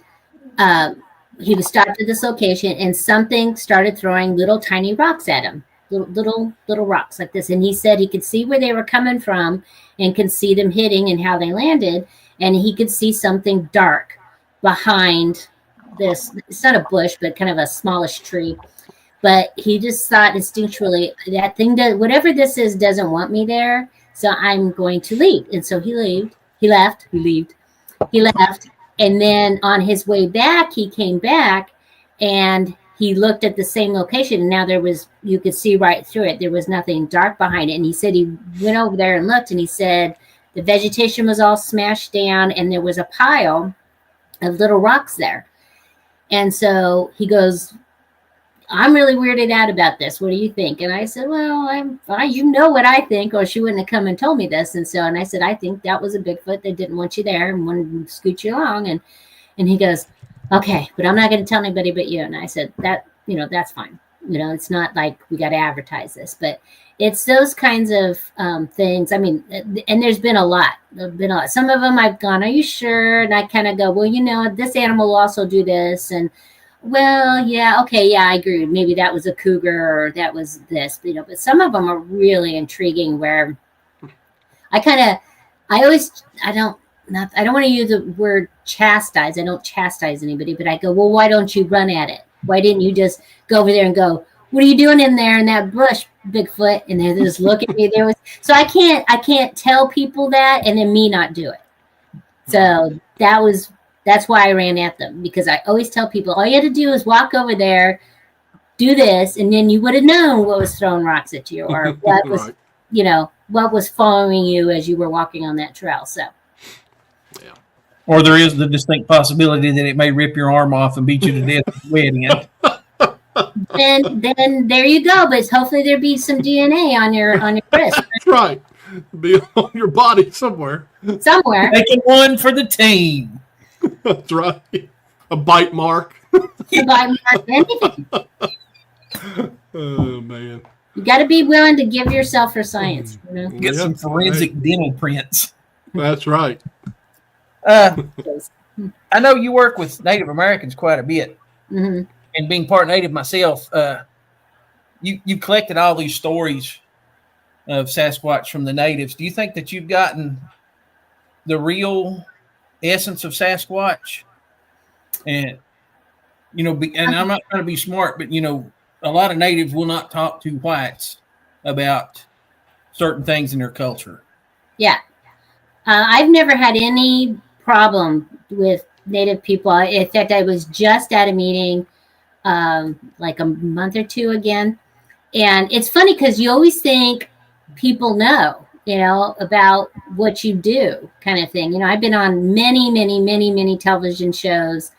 he was stopped at this location, and something started throwing little tiny rocks at him. Little rocks like this, and he said he could see where they were coming from and could see them hitting and how they landed, and he could see something dark behind this. It's not a bush, but kind of a smallish tree. But he just thought instinctually that thing, whatever this is, doesn't want me there, so I'm going to leave. And so he left, and then on his way back, he came back and he looked at the same location, and now you could see right through it. There was nothing dark behind it. And he said he went over there and looked, and he said the vegetation was all smashed down, and there was a pile of little rocks there. And so he goes, I'm really weirded out about this. What do you think? And I said, well, I'm fine. You know what I think, or she wouldn't have come and told me this. And I said, I think that was a Bigfoot that didn't want you there and wanted to scoot you along. And he goes, okay, but I'm not going to tell anybody but you. And I said, that's fine. It's not like we got to advertise this, but it's those kinds of things. I mean, and there's been a lot. Some of them I've gone, are you sure? And I kind of go, well, this animal will also do this. And well, yeah, okay, yeah, I agree. Maybe that was a cougar or that was this, but some of them are really intriguing where I don't want to use the word chastise. I don't chastise anybody, but I go, well, why don't you run at it? Why didn't you just go over there and go, what are you doing in there in that bush, Bigfoot? And they just look at me. So I can't tell people that and then me not do it. So that's why I ran at them, because I always tell people all you had to do is walk over there, do this, and then you would have known what was throwing rocks at you or what was, what was following you as you were walking on that trail. So. Yeah. Or there is the distinct possibility that it may rip your arm off and beat you to death at the wedding. Then there you go. But hopefully there'd be some DNA on your wrist. That's right. Be on your body somewhere. somewhere. Making one for the team. That's right. A bite mark. To buy more anything. Oh man. You got to be willing to give yourself for science. You know? Get Yeah, some forensic right. dental prints. That's right. I know you work with Native Americans quite a bit, hmm and being part Native myself, you collected all these stories of Sasquatch from the natives. Do you think that you've gotten the real essence of Sasquatch? And and I'm not trying to be smart, but a lot of natives will not talk to whites about certain things in their culture. Yeah. I've never had any problem with Native people. In fact, I was just at a meeting like a month or two again. And it's funny because you always think people know, about what you do kind of thing. I've been on many, many, many, many television shows,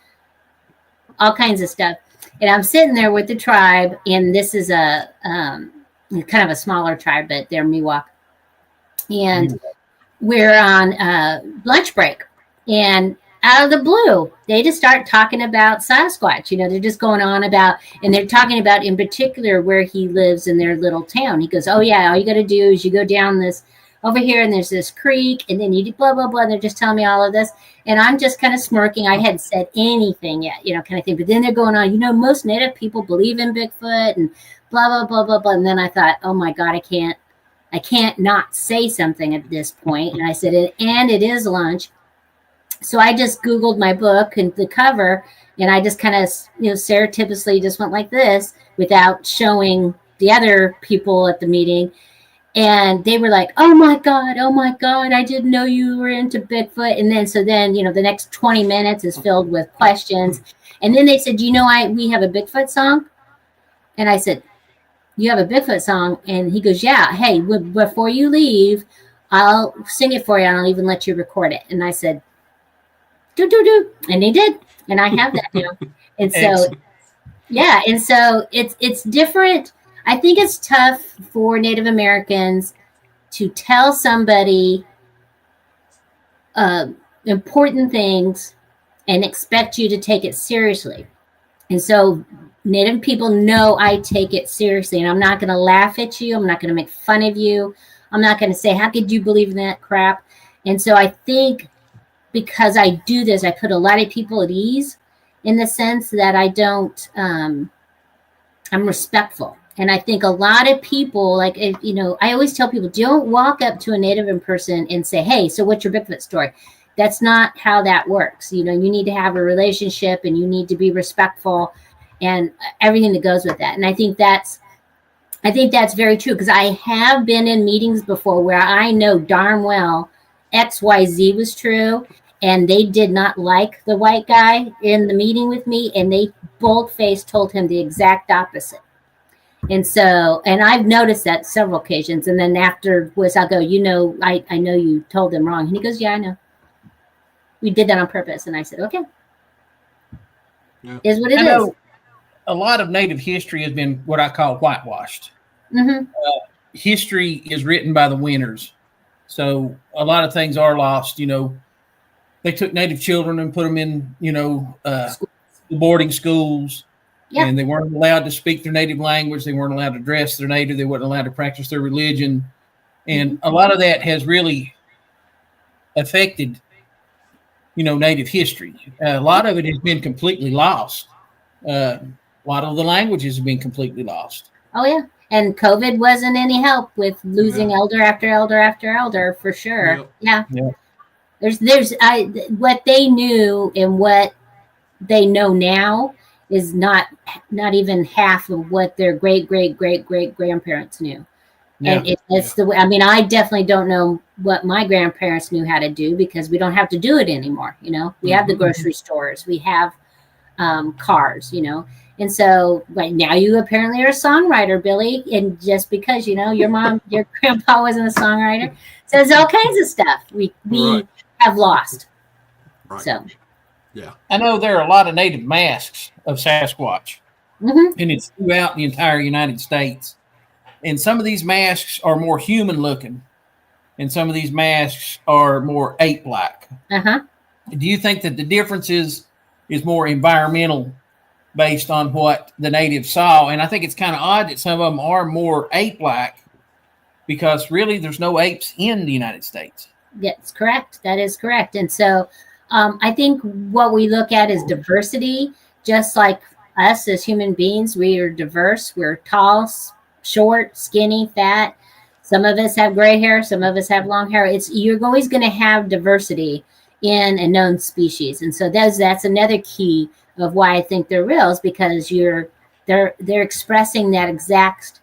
all kinds of stuff. And I'm sitting there with the tribe, and this is a kind of a smaller tribe, but they're Miwok. And we're on lunch break, and out of the blue, they just start talking about Sasquatch. They're just going on about, and they're talking about in particular where he lives in their little town. He goes, oh yeah, all you got to do is you go down this over here, and there's this creek, and then you do blah, blah, blah. And they're just telling me all of this. And I'm just kind of smirking. I hadn't said anything yet, kind of thing. But then they're going on, most Native people believe in Bigfoot and blah, blah, blah, blah, blah. And then I thought, oh my God, I can't not say something at this point. And I said, and it is lunch. So I just Googled my book and the cover, and I just kind of, surreptitiously just went like this without showing the other people at the meeting. And they were like, oh my God, I didn't know you were into Bigfoot. And then, the next 20 minutes is filled with questions. And then they said, we have a Bigfoot song. And I said, you have a Bigfoot song? And he goes, yeah. Hey, before you leave, I'll sing it for you, and I'll even let you record it. And I said, do. And they did. And I have that now. And so, yeah. And so it's different. I think it's tough for Native Americans to tell somebody important things and expect you to take it seriously. And so Native people know I take it seriously, and I'm not going to laugh at you. I'm not going to make fun of you. I'm not going to say, how could you believe in that crap? And so I think because I do this, I put a lot of people at ease in the sense that I don't, I'm respectful. And I think a lot of people, I always tell people, don't walk up to a Native person and say, hey, so what's your Bigfoot story? That's not how that works. You need to have a relationship, and you need to be respectful and everything that goes with that. And I think that's very true, because I have been in meetings before where I know darn well XYZ was true, and they did not like the white guy in the meeting with me, and they bold-faced told him the exact opposite. And so, and I've noticed that several occasions. And then afterwards, I'll go, I know you told them wrong. And he goes, yeah, I know. We did that on purpose. And I said, okay. Yeah. Is what it is. A lot of Native history has been what I call whitewashed. Mm-hmm. History is written by the winners. So a lot of things are lost. They took Native children and put them in, the boarding schools. Yeah. And they weren't allowed to speak their native language. They weren't allowed to dress their native. They weren't allowed to practice their religion. And a lot of that has really affected, Native history. A lot of it has been completely lost. A lot of the languages have been completely lost. Oh, yeah. And COVID wasn't any help with losing elder after elder after elder, for sure. Yeah. There's what they knew and what they know now is not even half of what their great grandparents knew. Yeah. And it's the way. I mean, I definitely don't know what my grandparents knew how to do, because we don't have to do it anymore. We have the grocery stores, we have cars, and so right now you apparently are a songwriter, Billy. And just because your grandpa wasn't a songwriter, so there's all kinds of stuff we have lost. Right. So. Yeah, I know there are a lot of Native masks of Sasquatch, and it's throughout the entire United States. And some of these masks are more human looking and some of these masks are more ape-like. Uh-huh. Do you think that the difference is more environmental based on what the natives saw? And I think it's kind of odd that some of them are more ape-like because really there's no apes in the United States. That's correct. That is correct. And so I think what we look at is diversity, just like us as human beings. We are diverse. We're tall, short, skinny, fat. Some of us have gray hair. Some of us have long hair. You're always going to have diversity in a known species. And so that's another key of why I think they're real, is because they're expressing that exact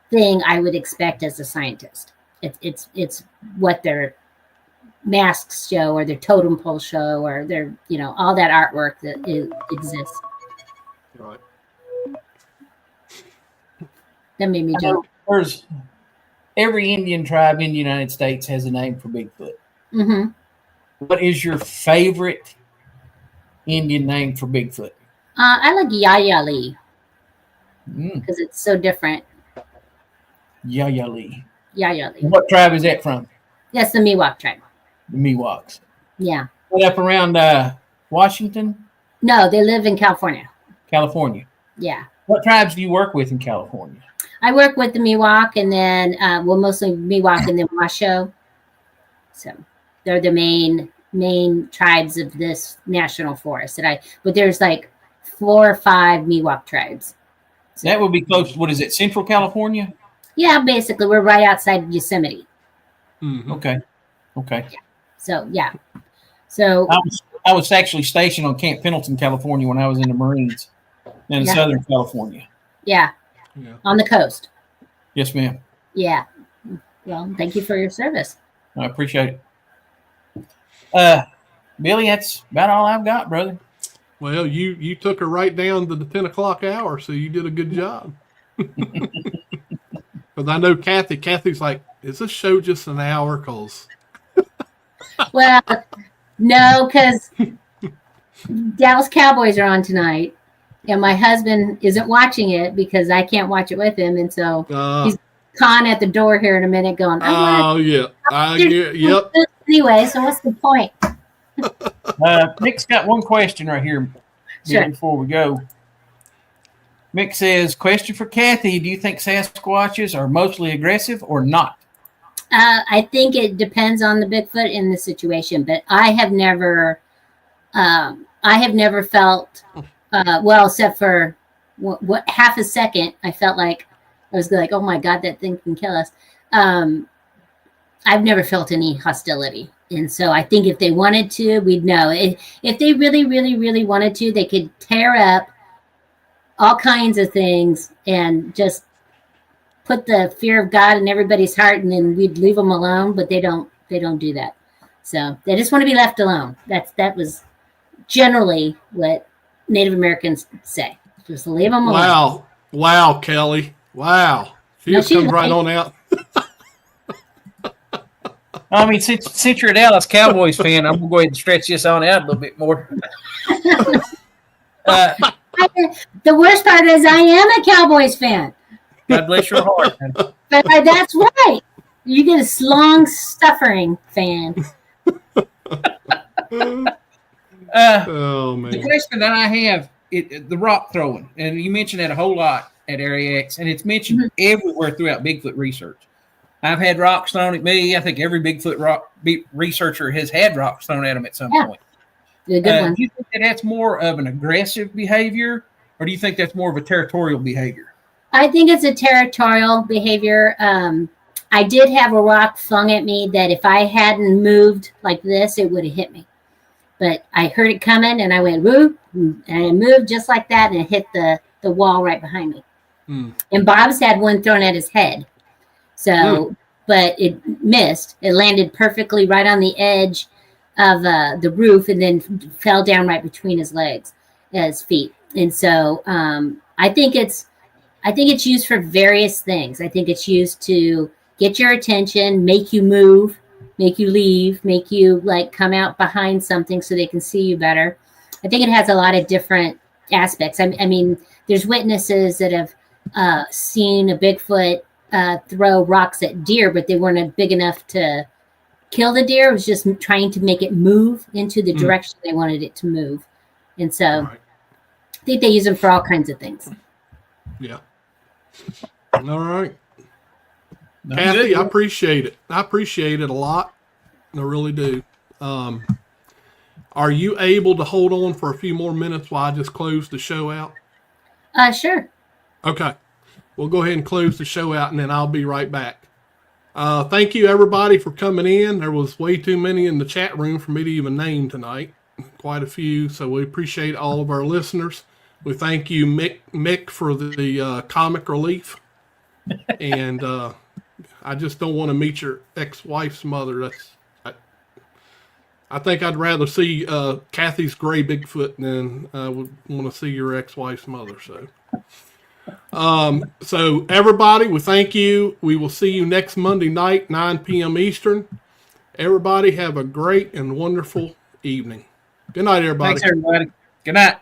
thing I would expect as a scientist. It's what their masks show, or their totem pole show, or their, all that artwork that exists. Right. That made me jump. There's every Indian tribe in the United States has a name for Bigfoot. Mm-hmm. What is your favorite Indian name for Bigfoot? I like Yayali Mm, because it's so different. Yayali. Yayali. What tribe is that from? That's the Miwok tribe. The Miwoks. Yeah. What up around Washington, No, they live in California. California? Yeah. What tribes do you work with in California? I work with the Miwok, and then, mostly Miwok and then Washoe. So they're the main tribes of this national forest but there's like 4 or 5 Miwok tribes. So, That would be close. What is it? Central California? yeah, basically we're right outside Yosemite. Mhm. Okay. So yeah. So I was actually stationed on Camp Pendleton, California, when I was in the Marines in Yeah. Southern California. yeah, Yeah. on the coast. Yes, ma'am. Yeah. Well, thank you for your service. I appreciate it. Billy, that's about all I've got, brother. Well, you took her right down to the 10 o'clock hour, so you did a good job. Because I know Kathy's like, is this show just an hour? Because Well, no, because Dallas Cowboys are on tonight, and my husband isn't watching it because I can't watch it with him, and so he's con at the door here in a minute, going, yeah, yep. Anyway, so what's the point? Mick's got one question right here Sure. before we go. Mick says, question for Kathy. Do you think Sasquatches are mostly aggressive or not? I think it depends on the Bigfoot in the situation, but I have never felt, except for what half a second, I felt like I was like, oh my God, that thing can kill us. I've never felt any hostility. And so I think if they wanted to, we'd know. If they really, really, really wanted to, they could tear up all kinds of things and just put the fear of God in everybody's heart, and then we'd leave them alone. But they don't do that. So they just want to be left alone. That was generally what Native Americans say. Just leave them alone. Wow, Kelly. Wow. She just comes right on out. I mean, since you're a Dallas Cowboys fan, I'm going to go ahead and stretch this on out a little bit more. The worst part is I am a Cowboys fan. God bless your heart. But that's right. You get a long-suffering fan. Oh, man. The question that I have, the rock throwing, and you mentioned that a whole lot at Area X, and it's mentioned everywhere throughout Bigfoot research. I've had rocks thrown at me. I think every Bigfoot researcher has had rocks thrown at them at some point. The good one. Do you think that's more of an aggressive behavior, or do you think that's more of a territorial behavior? I think it's a territorial behavior. I did have a rock flung at me that if I hadn't moved like this, it would have hit me. But I heard it coming, and I went, whoop, and I moved just like that, and it hit the wall right behind me. And Bob's had one thrown at his head. So, but it missed. It landed perfectly right on the edge of the roof, and then fell down right between his feet. And so, I think it's used for various things. I think it's used to get your attention, make you move, make you leave, make you like come out behind something so they can see you better. I think it has a lot of different aspects. I mean, there's witnesses that have seen a Bigfoot throw rocks at deer, but they weren't big enough to kill the deer. It was just trying to make it move into the direction they wanted it to move. And so Right. I think they use them for all kinds of things. Yeah. All right. No, Kathy, good. I appreciate it. I appreciate it a lot. I really do. Are you able to hold on for a few more minutes while I just close the show out? Sure. Okay. We'll go ahead and close the show out, and then I'll be right back. Thank you, everybody, for coming in. There was way too many in the chat room for me to even name tonight. Quite a few, so we appreciate all of our listeners. We thank you, Mick, for the comic relief. And I just don't want to meet your ex-wife's mother. I think I'd rather see Kathy's gray Bigfoot than would want to see your ex-wife's mother. So everybody, we thank you. We will see you next Monday night, 9 p.m. Eastern. Everybody have a great and wonderful evening. Good night, everybody. Thanks, everybody. Good night.